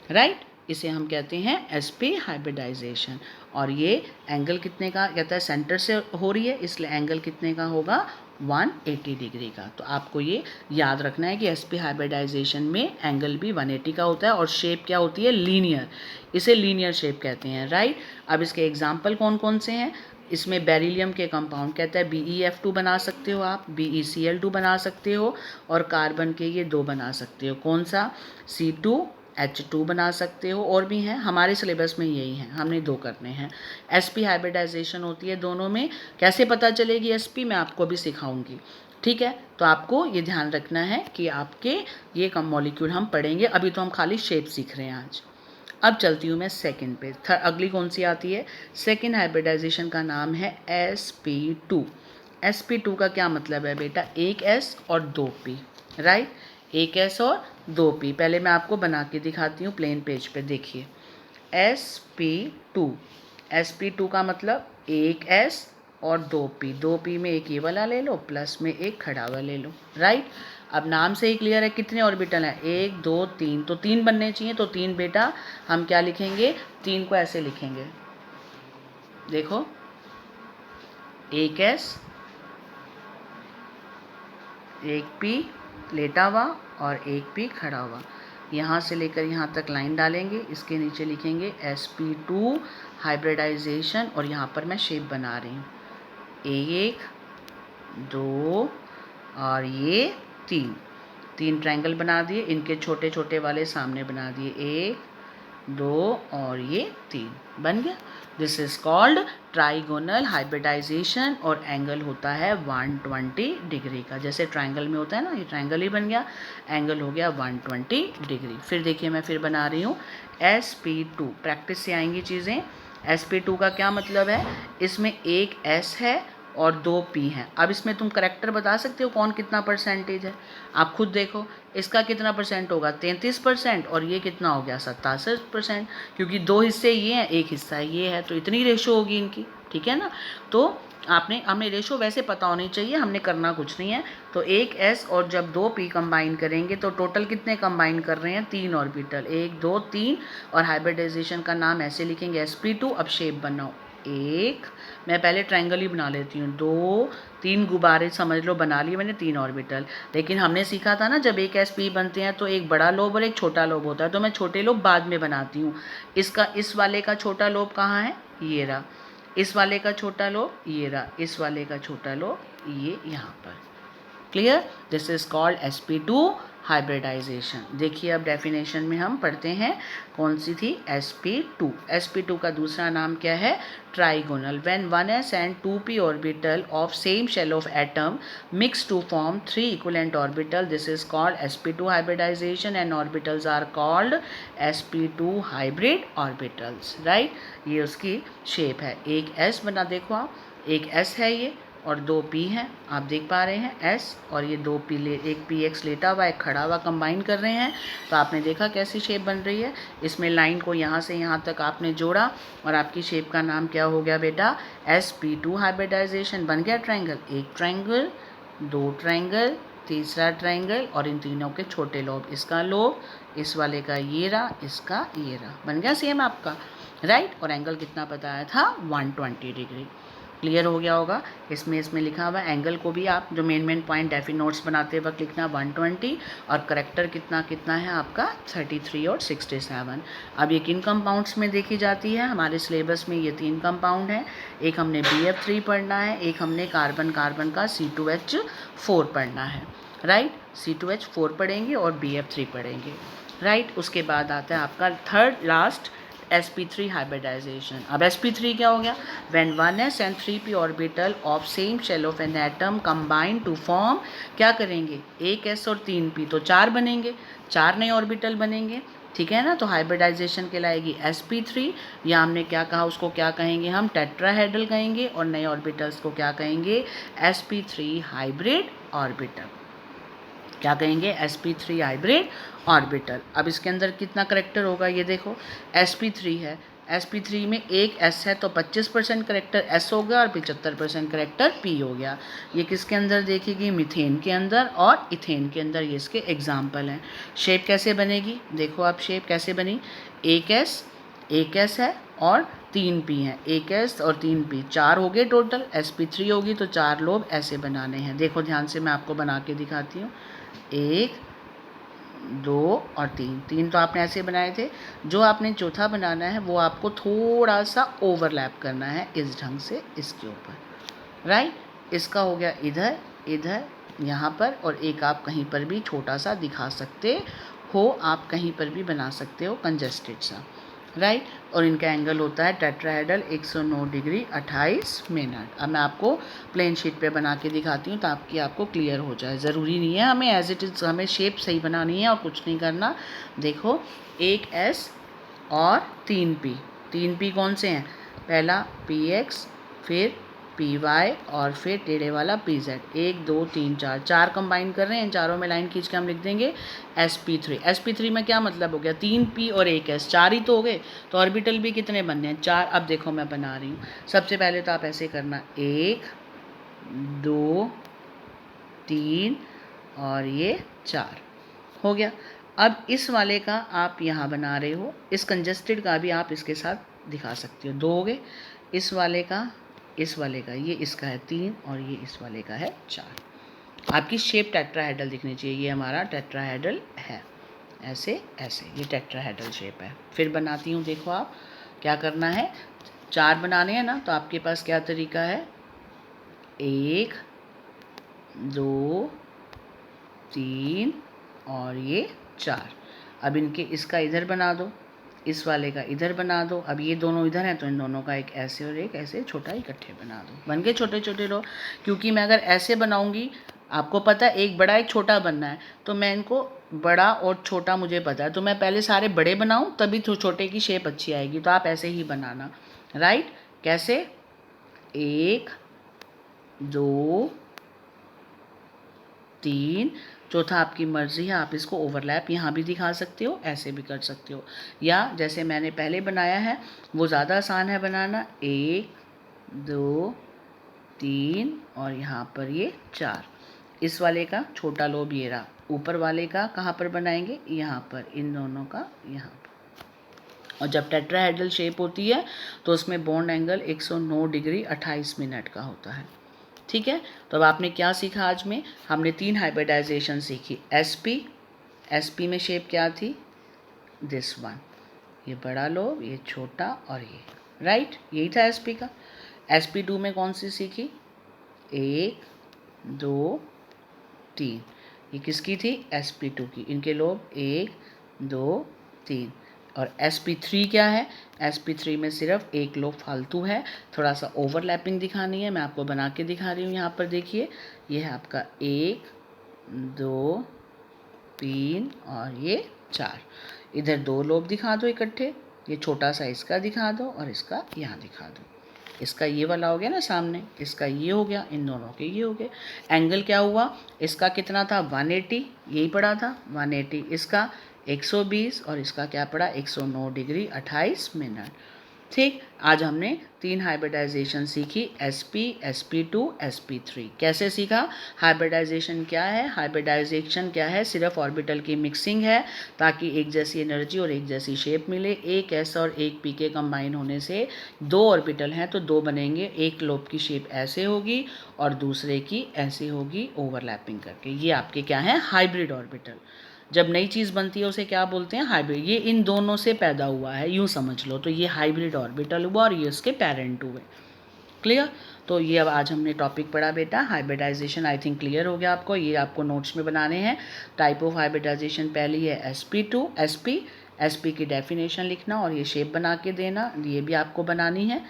राइट। इसे हम कहते हैं एसपी हाइब्रिडाइजेशन। और ये एंगल कितने का कहता है, सेंटर से हो रही है, इसलिए एंगल कितने का होगा, 180 डिग्री का। तो आपको ये याद रखना है कि एसपी हाइब्रिडाइजेशन में एंगल भी 180 का होता है और शेप क्या होती है, लीनियर। इसे लीनियर शेप कहते हैं, राइट। अब इसके एग्जाम्पल कौन कौन से हैं, इसमें बेरिलियम के कंपाउंड कहता है BeF2 बना सकते हो आप, BeCl2 बना सकते हो, और कार्बन के ये दो बना सकते हो, कौन सा, C2H2 बना सकते हो, और भी हैं हमारे सिलेबस में यही हैं, हमने दो करने हैं। sp हाइब्रिडाइजेशन होती है दोनों में। कैसे पता चलेगी sp, मैं आपको भी सिखाऊंगी, ठीक है। तो आपको ये ध्यान रखना है कि आपके ये कम मॉलिक्यूल हम पढ़ेंगे, अभी तो हम खाली शेप सीख रहे हैं आज। अब चलती हूँ मैं सेकंड पे, अगली कौन सी आती है, सेकंड हाइब्रिडाइजेशन का नाम है sp2। sp2 का क्या मतलब है बेटा, एक s और दो p, राइट, एक s और दो p। पहले मैं आपको बना के दिखाती हूँ प्लेन पेज पे, देखिए sp2, sp2 का मतलब एक s और दो p में एक ये वाला ले लो प्लस में एक खड़ा हुआ ले लो, राइट। अब नाम से ही क्लियर है कितने ऑर्बिटल हैं, एक दो तीन, तो तीन बनने चाहिए। तो तीन बेटा हम क्या लिखेंगे, तीन को ऐसे लिखेंगे, देखो, एक एस, एक पी लेटा हुआ और एक पी खड़ा हुआ, यहाँ से लेकर यहाँ तक लाइन डालेंगे, इसके नीचे लिखेंगे sp2 हाइब्रिडाइजेशन, और यहाँ पर मैं शेप बना रही हूँ, एक दो और ये तीन, तीन ट्रायंगल बना दिए, इनके छोटे छोटे वाले सामने बना दिए, एक दो और ये तीन, बन गया। This is called trigonal hybridisation, और एंगल होता है 120 डिग्री का, जैसे ट्रायंगल में होता है ना, ये ट्रायंगल ही बन गया, एंगल हो गया 120 डिग्री। फिर देखिए मैं फिर बना रही हूँ sp2, प्रैक्टिस से आएंगी चीज़ें। sp2 का क्या मतलब है, इसमें एक s है और दो पी हैं। अब इसमें तुम करेक्टर बता सकते हो कौन कितना परसेंटेज है, आप खुद देखो, इसका कितना परसेंट होगा, 33%, और ये कितना हो गया, 67%, क्योंकि दो हिस्से ये हैं एक हिस्सा ये है, तो इतनी रेशो होगी इनकी, ठीक है ना। तो हमें रेशो वैसे पता होनी चाहिए, हमने करना कुछ नहीं है। तो एक एस और जब दो पी कंबाइन करेंगे तो टोटल कितने कंबाइन कर रहे हैं, तीन ऑर्बिटल, एक दो तीन, और हाइब्रिडाइजेशन का नाम ऐसे लिखेंगे sp2। अब शेप बनाओ, एक, मैं पहले ट्रायंगल ही बना लेती हूँ, दो तीन गुब्बारे समझ लो बना लिए मैंने, तीन ऑर्बिटल। लेकिन हमने सीखा था ना, जब एक sp बनते हैं तो एक बड़ा लोब और एक छोटा लोब होता है, तो मैं छोटे लोब बाद में बनाती हूँ। इस वाले का छोटा लोब कहाँ है, ये रहा, इस वाले का छोटा लोब ये रहा, इस वाले का छोटा लोब ये यहाँ पर, clear. This is called sp2 hybridisation. देखिए अब डेफिनेशन में हम पढ़ते हैं, कौन सी थी, sp2। sp2 का दूसरा नाम क्या है, trigonal. When 1s and 2p orbital of same shell of atom mix to form 3 equivalent orbital, this is called sp2 hybridization, and orbitals are called sp2 hybrid orbitals, right। ये उसकी shape है, एक s बना, देखो आप, एक s है ये और दो पी हैं, आप देख पा रहे हैं एस, और ये दो पी एक पी एक्स लेटा हुआ एक खड़ा हुआ कंबाइन कर रहे हैं, तो आपने देखा कैसी शेप बन रही है। इसमें लाइन को यहाँ से यहाँ तक आपने जोड़ा और आपकी शेप का नाम क्या हो गया बेटा, sp2 हाइब्रिडाइजेशन, बन गया ट्रायंगल, एक ट्रायंगल, दो ट्रायंगल, तीसरा ट्रायंगल, और इन तीनों के छोटे लोब, इसका लोब, इस वाले का ये रहा, इसका ये रहा, बन गया सेम आपका, राइट। और एंगल कितना बताया था, 120 डिग्री। क्लियर हो गया होगा। इसमें लिखा हुआ एंगल को भी आप जो मेन पॉइंट डेफी नोट्स बनाते वक्त लिखना 120 और करेक्टर कितना है आपका 33 और 67। अब ये किन कंपाउंड्स में देखी जाती है, हमारे सिलेबस में ये 3 कंपाउंड हैं। एक हमने BF3 पढ़ना है, एक हमने कार्बन का C2H4 पढ़ना है, राइट। C2H4 पढ़ेंगे और BF3 पढ़ेंगे, राइट। उसके बाद आता है आपका थर्ड लास्ट sp3 हाइब्रिडाइजेशन। अब sp3 क्या हो गया, when 1s and 3p orbital of same shell of an atom combine to form, क्या करेंगे, एक s और 3p तो 4 बनेंगे, 4 नए ऑर्बिटल बनेंगे, ठीक है ना। तो हाइब्रिडाइजेशन कहलाएगी sp3, या हमने क्या कहा, उसको क्या कहेंगे हम, टेट्राहेड्रल कहेंगे, और नए ऑर्बिटल्स को क्या कहेंगे, sp3 हाइब्रिड ऑर्बिटल, क्या कहेंगे, sp3 हाइब्रिड ऑर्बिटल। अब इसके अंदर कितना करेक्टर होगा, ये देखो sp3 है, sp3 में एक s है तो 25% करेक्टर s हो गया और 75% करेक्टर p हो गया। ये किसके अंदर देखेगी, मीथेन के अंदर और इथेन के अंदर, ये इसके एग्जाम्पल हैं। शेप कैसे बनेगी, देखो आप शेप कैसे बनी, एक s है और 3p हैं, एक s और 3p, 4 हो गए टोटल, sp3 होगी तो 4 लोब ऐसे बनाने हैं। देखो ध्यान से मैं आपको बना के दिखाती हूँ, 1 2 और 3 तो आपने ऐसे बनाए थे। जो आपने चौथा बनाना है वो आपको थोड़ा सा ओवरलैप करना है इस ढंग से इसके ऊपर, राइट। इसका हो गया इधर इधर यहाँ पर, और एक आप कहीं पर भी छोटा सा दिखा सकते हो, आप कहीं पर भी बना सकते हो कंजेस्टेड सा, राइट। और इनका एंगल होता है टेट्राहेड्रल 109 डिग्री 28 मिनट। अब मैं आपको प्लेन शीट पे बना के दिखाती हूँ ताकि आपको क्लियर हो जाए। ज़रूरी नहीं है हमें एज इट इज़, हमें शेप सही बनानी है और कुछ नहीं करना। देखो एक S और 3p कौन से हैं, पहला PX, फिर PY और फिर टेढ़े वाला PZ, 1 2 3 4, 4 कंबाइन कर रहे हैं, इन चारों में लाइन खींच के हम लिख देंगे sp3 में क्या मतलब हो गया, 3p और 1s, 4 ही तो हो गए, तो ऑर्बिटल भी कितने बनने हैं, 4। अब देखो मैं बना रही हूँ, सबसे पहले तो आप ऐसे करना 1 2 3 और ये 4 हो गया। अब इस वाले का आप यहाँ बना रहे हो, इस कंजेस्टेड का भी आप इसके साथ दिखा सकते हो, 2 हो गए। इस वाले का ये इसका है 3 और ये इस वाले का है 4। आपकी शेप टेट्राहेड्रल दिखनी चाहिए, ये हमारा टेट्राहेड्रल है, ऐसे ऐसे ये टेट्राहेड्रल शेप है। फिर बनाती हूँ, देखो आप क्या करना है, 4 बनाने हैं ना, तो आपके पास क्या तरीका है, 1 2 3 और ये 4। अब इनके इसका इधर बना दो, इस वाले का इधर बना दो। अब ये दोनों इधर हैं तो इन दोनों का एक ऐसे और एक ऐसे छोटा इकट्ठे बना दो, बन गए छोटे छोटे लो। क्योंकि मैं अगर ऐसे बनाऊंगी, आपको पता है एक बड़ा एक छोटा बनना है, तो मैं इनको बड़ा और छोटा मुझे पता है, तो मैं पहले सारे बड़े बनाऊं तभी तो छोटे की शेप अच्छी आएगी। तो आप ऐसे ही बनाना, राइट। कैसे, 1 2 3, चौथा आपकी मर्ज़ी है, आप इसको ओवरलैप यहाँ भी दिखा सकते हो, ऐसे भी कर सकते हो, या जैसे मैंने पहले बनाया है वो ज़्यादा आसान है बनाना, 1 2 3 और यहाँ पर ये 4। इस वाले का छोटा लोब ये रहा, ऊपर वाले का कहाँ पर बनाएंगे, यहाँ पर, इन दोनों का यहाँ पर। और जब टेट्राहेड्रल शेप होती है तो उसमें बॉन्ड एंगल 109 डिग्री 28 मिनट का होता है, ठीक है। तो अब आपने क्या सीखा आज में, हमने 3 हाइब्रिडाइजेशन सीखी, sp में शेप क्या थी, दिस वन, ये बड़ा लोब, ये छोटा और ये, राइट, यही था sp का। sp2 में कौन सी सीखी, 1 2 3, ये किसकी थी, sp2 की, इनके लोब 1 2 3। और sp3 क्या है, sp3 में सिर्फ एक लोब फालतू है, थोड़ा सा ओवरलैपिंग दिखानी है, मैं आपको बना के दिखा रही हूँ। यहाँ पर देखिए, ये है आपका 1 2 3 और ये 4। इधर 2 लोब दिखा दो इकट्ठे, ये छोटा सा इसका दिखा दो और इसका यहाँ दिखा दो। इसका ये वाला हो गया ना सामने, इसका ये हो गया, इन दोनों के ये हो गए। एंगल क्या हुआ, इसका कितना था, 180, यही पड़ा था 180, इसका 120 और इसका क्या पड़ा, 109 डिग्री 28 मिनट। ठीक, आज हमने 3 हाइब्रिडाइजेशन सीखी, sp, sp2, sp3। कैसे सीखा? हाइब्रिडाइजेशन क्या है? हाइब्रिडाइजेशन क्या है? सिर्फ ऑर्बिटल की मिक्सिंग है ताकि एक जैसी एनर्जी और एक जैसी शेप मिले। एक s और एक p के कंबाइन होने से 2 ऑर्बिटल हैं तो 2 बनेंगे। एक लोब की शेप ऐसे होगी और दूसरे की ऐसे होगी ओवरलैपिंग करके। ये आपके क्या है? Hybrid orbital. जब नई चीज़ बनती है उसे क्या बोलते हैं? हाइब्रिड। ये इन दोनों से पैदा हुआ है, यूँ समझ लो। तो ये हाइब्रिड ऑर्बिटल हुआ और ये उसके पेरेंट हुए। क्लियर? तो ये अब आज हमने टॉपिक पढ़ा बेटा, हाइब्रिडाइजेशन। आई थिंक क्लियर हो गया आपको। ये आपको नोट्स में बनाने हैं। टाइप ऑफ हाइब्रिडाइजेशन पहली है sp2, sp की डेफिनेशन लिखना और ये शेप बना के देना, ये भी आपको बनानी है।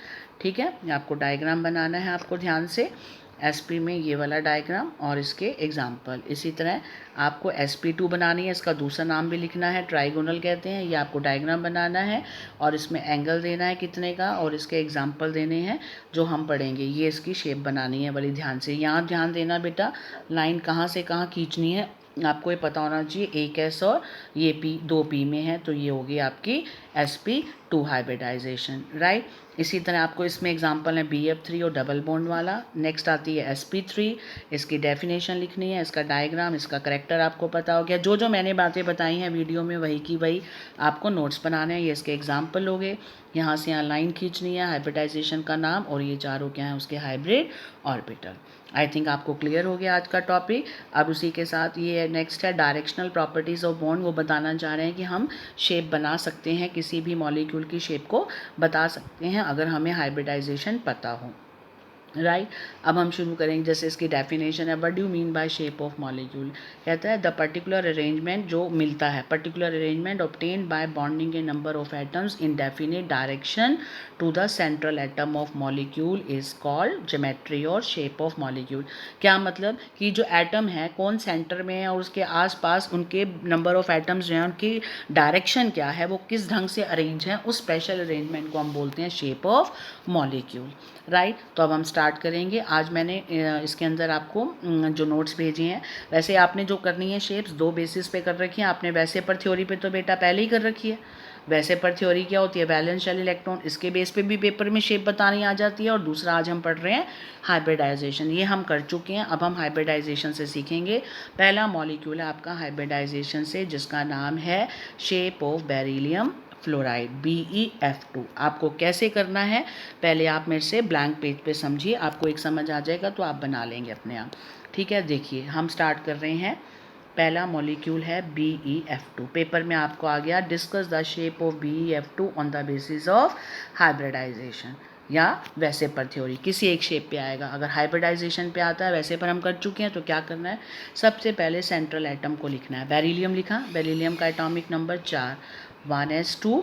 ठीक है, आपको डायग्राम बनाना है आपको ध्यान से। sp में ये वाला डायग्राम और इसके एग्जाम्पल। इसी तरह आपको sp2 बनानी है, इसका दूसरा नाम भी लिखना है, ट्राइगोनल कहते हैं। ये आपको डायग्राम बनाना है और इसमें एंगल देना है कितने का और इसके एग्जाम्पल देने हैं जो हम पढ़ेंगे। ये इसकी शेप बनानी है बड़ी ध्यान से। यहाँ ध्यान देना बेटा, लाइन कहाँ से कहाँ खींचनी है आपको ये पता होना चाहिए। एक s और ये p, 2p में है तो ये होगी आपकी sp2 हाइब्रिडाइजेशन, राइट। इसी तरह आपको इसमें एग्जांपल है BF3 और डबल बॉन्ड वाला। नेक्स्ट आती है sp3, इसकी डेफिनेशन लिखनी है, इसका डायग्राम, इसका करेक्टर आपको पता हो गया। जो जो मैंने बातें बताई हैं वीडियो में वही की वही आपको नोट्स बनाने हैं। ये इसके एग्जाम्पल हो गए। यहाँ से यहाँ लाइन खींचनी है, हाइब्रिडाइजेशन का नाम, और ये चारों क्या हैं उसके हाइब्रिड ऑर्बिटल। आई थिंक आपको क्लियर हो गया आज का टॉपिक। अब उसी के साथ ये नेक्स्ट है डायरेक्शनल प्रॉपर्टीज़ ऑफ बॉन्ड। वो बताना चाह रहे हैं कि हम शेप बना सकते हैं, किसी भी मॉलिक्यूल की शेप को बता सकते हैं अगर हमें हाइब्रिडाइजेशन पता हो, राइट। अब हम शुरू करेंगे। जैसे इसकी डेफिनेशन है, what do mean by shape of molecule. कहता है द पर्टिकुलर अरेंजमेंट जो मिलता है, particular arrangement obtained by bonding a number of atoms in definite direction to the central atom of molecule is called geometry और shape of molecule. क्या मतलब कि जो एटम है कौन सेंटर में है और उसके आसपास उनके नंबर ऑफ एटम्स जो हैं उनकी डायरेक्शन क्या है, वो किस ढंग से अरेंज हैं, उस स्पेशल अरेंजमेंट को हम बोलते हैं शेप ऑफ मॉलिक्यूल, राइट। तो अब हम स्टार्ट करेंगे। आज मैंने इसके अंदर आपको जो नोट्स भेजे हैं, वैसे आपने जो करनी है शेप्स 2 बेसिस पे कर रखी हैं आपने। वैसे पर थ्योरी पे तो बेटा पहले ही कर रखी है। वैसे पर थ्योरी क्या होती है, वैलेंस शेल इलेक्ट्रॉन, इसके बेस पे भी पेपर में शेप बतानी आ जाती है। और दूसरा आज हम पढ़ रहे हैं हाइब्रिडाइजेशन, ये हम कर चुके हैं। अब हम हाइब्रिडाइजेशन से सीखेंगे। पहला मॉलिक्यूल है आपका हाइब्रिडाइजेशन से जिसका नाम है shape of beryllium fluoride, BeF2। आपको कैसे करना है पहले आप मेरे से ब्लैंक पेज पे समझिए, आपको एक समझ आ जाएगा तो आप बना लेंगे अपने आप। ठीक है, देखिए हम स्टार्ट कर रहे हैं। पहला मॉलिक्यूल है BeF2। पेपर में आपको आ गया discuss the shape of BeF2 on the basis of hybridisation, या वैसे पर थ्योरी, किसी एक शेप पे आएगा। अगर हाइब्रिडाइजेशन पे आता है, वैसे पर हम कर चुके हैं, तो क्या करना है, सबसे पहले सेंट्रल एटम को लिखना है। बेरिलियम लिखा, बेरिलियम का एटॉमिक नंबर 4, 1s2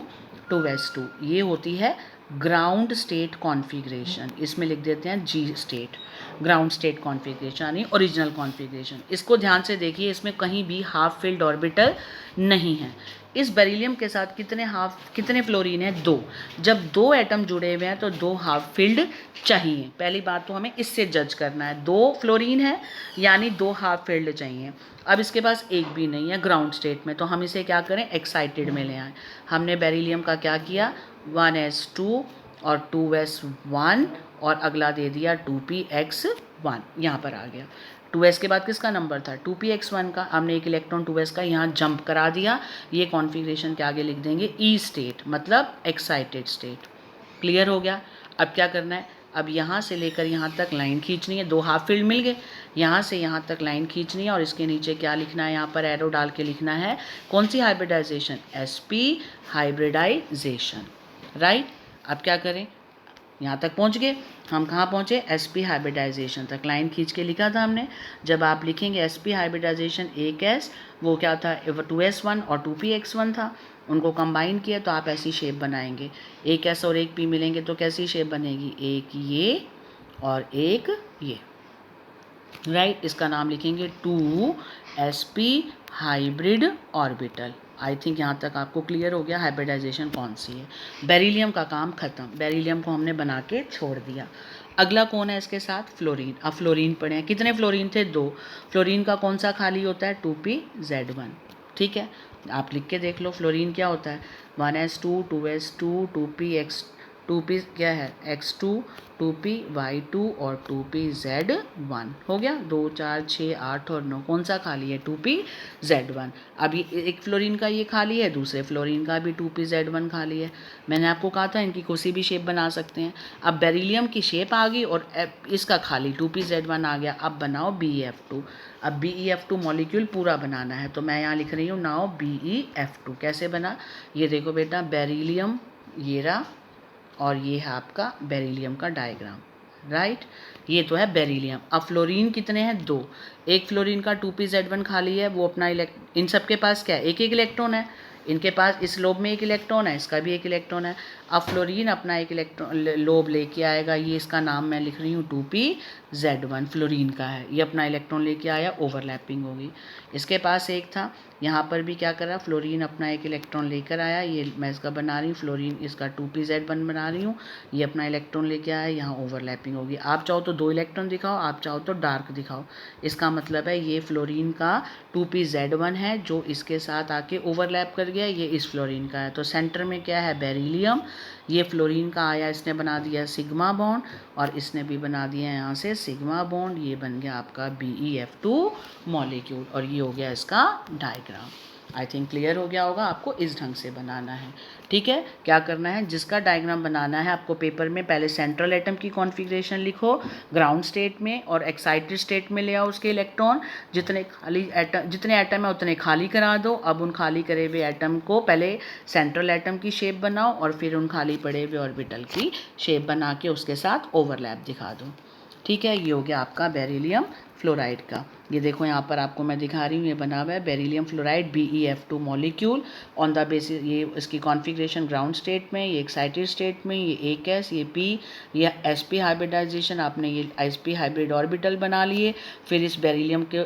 2s2। ये होती है ग्राउंड स्टेट कॉन्फ़िगरेशन, इसमें लिख देते हैं G state, ground state configuration यानी ओरिजिनल कॉन्फ़िगरेशन। इसको ध्यान से देखिए, इसमें कहीं भी हाफ फिल्ड ऑर्बिटल नहीं है। इस बेरिलियम के साथ कितने फ्लोरीन है, 2। जब 2 एटम जुड़े हुए हैं तो 2 हाफ फिल्ड चाहिए। पहली बात तो हमें इससे जज करना है, 2 फ्लोरीन है यानी 2 हाफ फिल्ड चाहिए। अब इसके पास एक भी नहीं है ग्राउंड स्टेट में, तो हम इसे क्या करें, एक्साइटेड में ले आए। हमने बेरिलियम का क्या किया, 1s2 और 2s1 और अगला दे दिया 2px1, यहाँ पर आ गया। 2s के बाद किसका नंबर था, 2px1 का। हमने एक इलेक्ट्रॉन 2s का यहाँ जंप करा दिया। ये कॉन्फ़िगरेशन के आगे लिख देंगे E स्टेट, मतलब एक्साइटेड स्टेट। क्लियर हो गया। अब क्या करना है, अब यहाँ से लेकर यहाँ तक लाइन खींचनी है, 2 हाफ फील्ड मिल गए। यहाँ से यहाँ तक लाइन खींचनी है और इसके नीचे क्या लिखना है, यहाँ पर एरो डाल के लिखना है कौन सी हाइब्रिडाइजेशन, sp हाइब्रिडाइजेशन, राइट। अब क्या करें, यहाँ तक पहुँच गए। हम कहाँ पहुँचे, sp हाइब्रिडाइजेशन तक लाइन खींच के लिखा था हमने। जब आप लिखेंगे sp हाइब्रिडाइजेशन, एक s वो क्या था, 2s1 और 2px1 था, उनको कंबाइन किया तो आप ऐसी शेप बनाएंगे। एक s और एक p मिलेंगे तो कैसी शेप बनेगी, एक ये और एक ये, राइट। इसका नाम लिखेंगे 2sp hybrid orbital. I think यहाँ तक आपको क्लियर हो गया हाइब्रिडाइजेशन कौन सी है। बेरिलियम का काम खत्म, बेरिलियम को हमने बना के छोड़ दिया। अगला कौन है इसके साथ, फ्लोरीन। अब फ्लोरीन पढ़े हैं, कितने फ्लोरीन थे, 2। फ्लोरीन का कौन सा खाली होता है, 2pz1, ठीक है। आप लिख के देख लो फ्लोरीन क्या होता है, 1s2 2s2 2px 2p क्या है x2, 2p y2 और 2p z1 हो गया। 2 4 6 8 और 9 कौन सा खाली है? 2p z1। अभी एक फ्लोरीन का ये खाली है, दूसरे फ्लोरीन का भी 2p z1 खाली है। मैंने आपको कहा था इनकी किसी भी शेप बना सकते हैं। अब बेरिलियम की शेप आ गई और इसका खाली 2p z1 आ गया। अब बनाओ BeF2। अब BeF2 मॉलिक्यूल पूरा बनाना है, तो मैं यहाँ लिख रही हूँ नाउ BeF2। कैसे बना? ये देखो बेटा, बेरिलियम ये रहा और ये है आपका बेरिलियम का डायग्राम, राइट। ये तो है बेरिलियम। अब फ्लोरीन कितने हैं? 2। एक फ्लोरीन का 2p z1 खाली है, वो अपना इन सब के पास क्या है? एक एक इलेक्ट्रॉन है। इनके पास इस लोब में एक इलेक्ट्रॉन है, इसका भी एक इलेक्ट्रॉन है। अब फ्लोरीन अपना एक इलेक्ट्रॉन लोब लेके आएगा, ये इसका नाम मैं लिख रही हूँ 2p z1 फ्लोरीन का है। ये अपना इलेक्ट्रॉन लेके आया, ओवरलैपिंग होगी। इसके पास एक था, यहाँ पर भी क्या करा? फ्लोरीन अपना एक इलेक्ट्रॉन लेकर आया, ये मैं इसका बना रही हूँ फ्लोरीन, इसका 2p z1 बना रही हूँ। ये अपना इलेक्ट्रॉन लेके आया, यहाँ ओवरलैपिंग होगी। आप चाहो तो 2 इलेक्ट्रॉन दिखाओ, आप चाहो तो डार्क दिखाओ। इसका मतलब है ये फ्लोरीन का 2p z1 है जो इसके साथ आके ओवरलैप कर गया, ये इस फ्लोरीन का है। तो सेंटर में क्या है? बेरिलियम। ये फ्लोरीन का आया, इसने बना दिया सिग्मा बॉन्ड और इसने भी बना दिया यहाँ से सिग्मा बॉन्ड। ये बन गया आपका BeF2 मॉलिक्यूल और ये हो गया इसका डायग्राम। आई थिंक क्लियर हो गया होगा। आपको इस ढंग से बनाना है, ठीक है। क्या करना है? जिसका डायग्राम बनाना है आपको पेपर में पहले सेंट्रल एटम की कॉन्फ़िगरेशन लिखो, ग्राउंड स्टेट में और एक्साइटेड स्टेट में ले आओ उसके इलेक्ट्रॉन। जितने एटम है उतने खाली करा दो। अब उन खाली करे हुए एटम को पहले सेंट्रल एटम की शेप बनाओ और फिर उन खाली पड़े हुए ऑर्बिटल की शेप बना के उसके साथ ओवरलैप दिखा दो, ठीक है। ये हो गया आपका बेरिलियम फ्लोराइड का। ये देखो यहाँ पर आपको मैं दिखा रही हूँ, ये बना हुआ है beryllium fluoride BeF2 molecule on the basis. ये इसकी कॉन्फ़िगरेशन ग्राउंड स्टेट में, ये एक्साइटेड स्टेट में, ये एक S, ये P, ये sp हाइब्रिडाइजेशन, आपने ये sp हाइब्रिड ऑर्बिटल बना लिए। फिर इस बेरिलियम के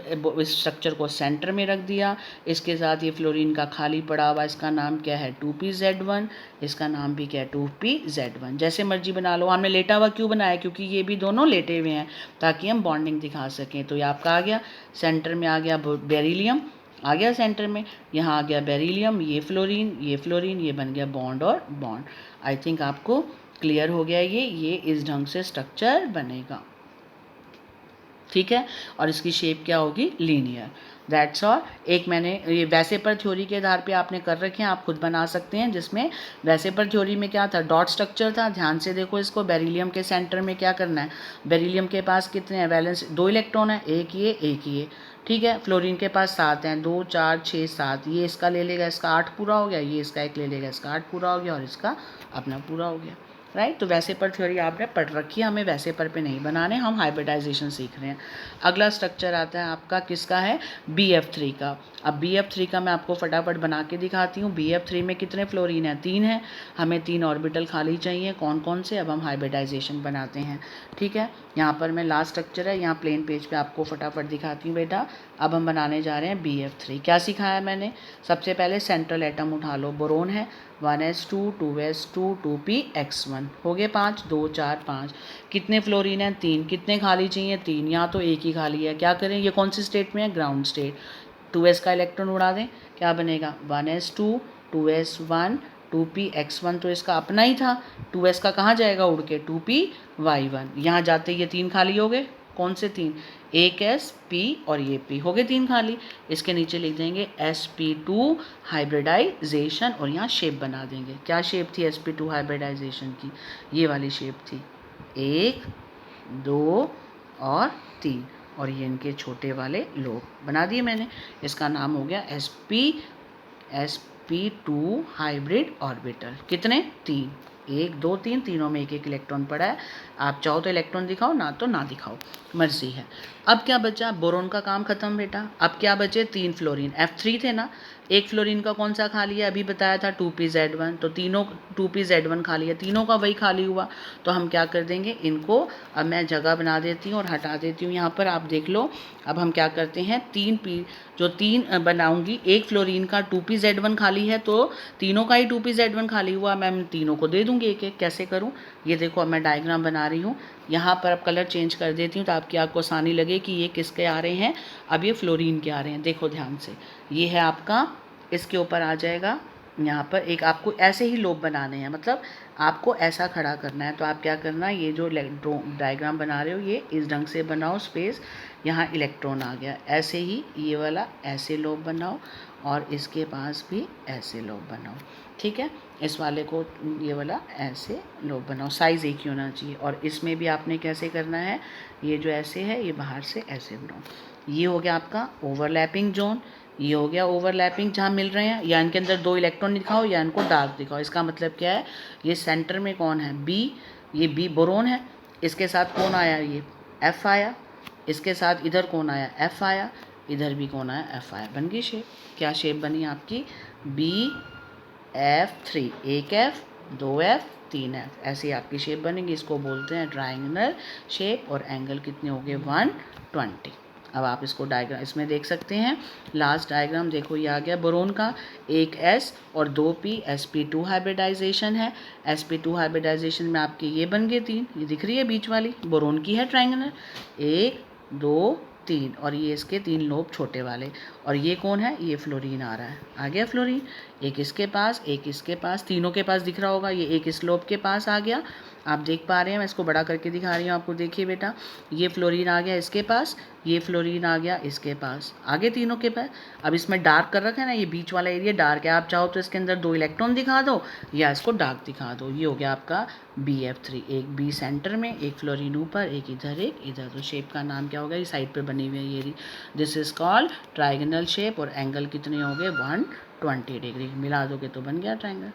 इस स्ट्रक्चर को सेंटर में रख दिया। इसके साथ ये फ्लोरीन का खाली पड़ा हुआ, इसका नाम क्या है? 2p z1। इसका नाम भी क्या है? 2p z1। जैसे मर्जी बना लो। हमने लेटा हुआ क्यों बनाया? क्योंकि ये भी दोनों लेटे हुए हैं ताकि हम बॉन्डिंग दिखा सकें। तो ये आपका आ गया, सेंटर में आ गया बेरिलियम, आ गया सेंटर में। यहाँ आ गया बेरिलियम, ये फ्लोरीन, ये बन गया बॉन्ड और बॉन्ड। आई थिंक आपको क्लियर हो गया। ये इस ढंग से स्ट्रक्चर बनेगा, ठीक है। और इसकी शेप क्या होगी? लीनियर। That's all. एक मैंने ये वैसे पर थ्योरी के आधार पे आपने कर रखे हैं, आप खुद बना सकते हैं। जिसमें वैसे पर थ्योरी में क्या था? डॉट स्ट्रक्चर था। ध्यान से देखो इसको। बेरिलियम के सेंटर में क्या करना है? बेरिलियम के पास कितने हैं? वैलेंस 2 इलेक्ट्रॉन है, एक ये, ठीक है। फ्लोरीन के पास 7 हैं, 2 4 6 7। ये इसका ले लेगा, इसका 8 पूरा हो गया। ये इसका एक ले लेगा, इसका 8 पूरा हो गया और इसका अपना पूरा हो गया, राइट। तो वैसे पर थ्योरी आपने पढ़ रखी है, हमें वैसे पर पे नहीं बनाने, हम हाइब्रिडाइजेशन सीख रहे हैं। अगला स्ट्रक्चर आता है आपका किसका है? BF3 का। अब BF3 का मैं आपको फटाफट बना के दिखाती हूँ। BF3 में कितने फ्लोरीन है? 3 है। हमें 3 ऑर्बिटल खाली चाहिए। कौन कौन से? अब हम हाइब्रिडाइजेशन बनाते हैं, ठीक है। यहाँ पर मैं लास्ट स्ट्रक्चर है, यहाँ प्लेन पेज पे आपको फटाफट दिखाती हूँ बेटा। अब हम बनाने जा रहे हैं BF3। क्या सिखाया मैंने? सबसे पहले सेंट्रल एटम उठा लो। बोरोन है 1s2 2s2 2px1 हो गए 5, 2 4 5। कितने फ्लोरीन हैं? 3। कितने खाली चाहिए? 3। यहाँ तो एक ही खाली है। क्या करें? ये कौन सी स्टेट में है? Ground state. 2s का इलेक्ट्रॉन उड़ा दें, क्या बनेगा? 1s2 2s1 2px1 तो इसका अपना ही था। 2s का कहाँ जाएगा उड़ के? 2py1। यहाँ जाते ये 3 खाली हो गए। कौन से 3? एक S, P और ये P हो गए 3 खाली। इसके नीचे लिख देंगे sp2 हाइब्रिडाइजेशन और यहाँ शेप बना देंगे। क्या शेप थी sp2 हाइब्रिडाइजेशन की? ये वाली शेप थी, 1 2 और 3। और ये इनके छोटे वाले लोब बना दिए मैंने। इसका नाम हो गया sp2 हाइब्रिड ऑर्बिटल। कितने? 3। 1 2 3, तीनों में एक एक इलेक्ट्रॉन पड़ा है। आप चाहो तो इलेक्ट्रॉन दिखाओ, ना तो ना दिखाओ, मर्जी है। अब क्या बचा? बोरोन का काम खत्म बेटा। अब क्या बचे? 3 फ्लोरीन। F3 थे ना। एक फ्लोरीन का कौन सा खाली है? अभी बताया था 2p z1। तो तीनों 2p z1 खाली है, तीनों का वही खाली हुआ। तो हम क्या कर देंगे? इनको अब मैं जगह बना देती हूँ और हटा देती हूँ। यहाँ पर आप देख लो। अब हम क्या करते हैं? 3 बनाऊंगी। एक फ्लोरीन का 2p z1 खाली है, तो तीनों का ही 2p z1 खाली हुआ। मैं तीनों को दे दूंगी एक एक। कैसे करूँ? ये देखो, अब मैं डायग्राम बना रही हूँ। यहाँ पर अब कलर चेंज कर देती हूँ तो आपकी आँख को आसानी लगे कि ये किसके आ रहे हैं। अब ये फ्लोरीन के आ रहे हैं। देखो ध्यान से, ये है आपका, इसके ऊपर आ जाएगा यहाँ पर एक आपको ऐसे ही लोब बनाने हैं, मतलब आपको ऐसा खड़ा करना है। तो आप क्या करना, ये जो डायग्राम बना रहे हो ये इस ढंग से बनाओ, स्पेस, यहाँ इलेक्ट्रॉन आ गया, ऐसे ही ये वाला ऐसे लोब बनाओ और इसके पास भी ऐसे लोब बनाओ, ठीक है। इस वाले को ये वाला ऐसे लोब बनाओ, साइज़ एक ही होना चाहिए। और इसमें भी आपने कैसे करना है, ये जो ऐसे है ये बाहर से ऐसे बनाओ। ये हो गया आपका ओवरलैपिंग जोन, ये हो गया ओवरलैपिंग जहाँ मिल रहे हैं, या इनके अंदर 2 इलेक्ट्रॉन दिखाओ या इनको डार्क दिखाओ। इसका मतलब क्या है, ये सेंटर में कौन है, बी, ये बी बोरोन है, इसके साथ कौन आया, ये एफ आया, इसके साथ इधर कौन आया, एफ आया, इधर भी कौन आया, एफ आया। बन गई शेप। क्या शेप बनी आपकी, BF3, एक एफ, 2 एफ, 3 एफ, ऐसी आपकी शेप बनेगी। इसको बोलते हैं ट्राइंगुलर शेप। और एंगल कितने हो गए, 120। अब आप इसको डायग्राम इसमें देख सकते हैं, लास्ट डायग्राम देखो, ये आ गया बोरोन का, एक S और 2 P, sp2 हाइब्रिडाइजेशन है। sp2 हाइब्रिडाइजेशन में आपके ये बन गए 3, ये दिख रही है बीच वाली, बोरोन की है ट्राइंगुलर, 1 2 3, और ये इसके 3 लोब छोटे वाले। और ये कौन है, ये फ्लोरीन आ रहा है, आ गया फ्लोरीन, एक इसके पास, एक इसके पास, तीनों के पास दिख रहा होगा, ये एक इस लोब के पास आ गया, आप देख पा रहे हैं, मैं इसको बड़ा करके दिखा रही हूँ आपको, देखिए बेटा, ये फ्लोरीन आ गया इसके पास, ये फ्लोरीन आ गया इसके पास, आगे तीनों के पास। अब इसमें डार्क कर रखा है ना, ये बीच वाला एरिया डार्क है, आप चाहो तो इसके अंदर 2 इलेक्ट्रॉन दिखा दो या इसको डार्क दिखा दो। ये हो गया आपका BF3, एक बी सेंटर में, एक फ्लोरीन ऊपर, एक इधर। तो शेप का नाम क्या होगा, ये साइड पे बनी हुई है ये, this is called trigonal shape. और एंगल कितने हो गए, 120 डिग्री, मिला दोगे तो बन गया ट्राइंगल।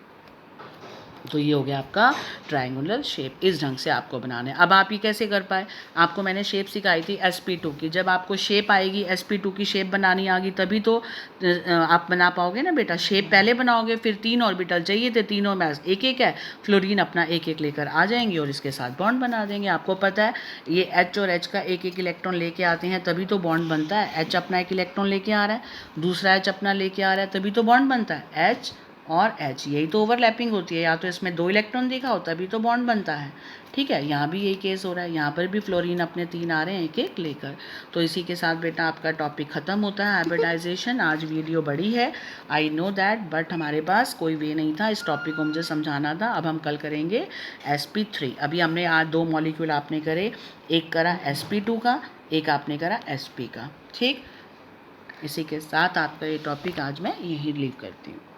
तो ये हो गया आपका ट्रायंगुलर शेप। इस ढंग से आपको बनाना है। अब आप ये कैसे कर पाए, आपको मैंने शेप सिखाई थी sp2 की। जब आपको शेप आएगी, sp2 की शेप बनानी आ गई, तभी तो आप बना पाओगे ना बेटा। शेप पहले बनाओगे, फिर 3 ऑर्बिटल चाहिए थे, तीनों में एक एक है, फ्लोरीन अपना एक एक लेकर आ जाएंगे और इसके साथ बॉन्ड बना देंगे। आपको पता है ये H और H का एक एक इलेक्ट्रॉन लेके आते हैं तभी तो बॉन्ड बनता है। H अपना एक इलेक्ट्रॉन लेके आ रहा है, दूसरा H अपना लेके आ रहा है, तभी तो बॉन्ड बनता है। H और H, यही तो ओवरलैपिंग होती है, या तो इसमें 2 इलेक्ट्रॉन दिखाओ तभी तो बॉन्ड बनता है, ठीक है। यहाँ भी यही केस हो रहा है, यहाँ पर भी फ्लोरीन अपने 3 आ रहे हैं एक एक लेकर। तो इसी के साथ बेटा आपका टॉपिक ख़त्म होता है, हाइब्रिडाइजेशन। आज वीडियो बड़ी है, आई नो दैट, बट हमारे पास कोई वे नहीं था, इस टॉपिक को मुझे समझाना था। अब हम कल करेंगे sp3। अभी हमने आज 2 मॉलिक्यूल आपने करे, एक करा sp2 का, एक आपने करा sp का, ठीक। इसी के साथ आपका ये टॉपिक आज मैं यहीं लीव करती हूँ।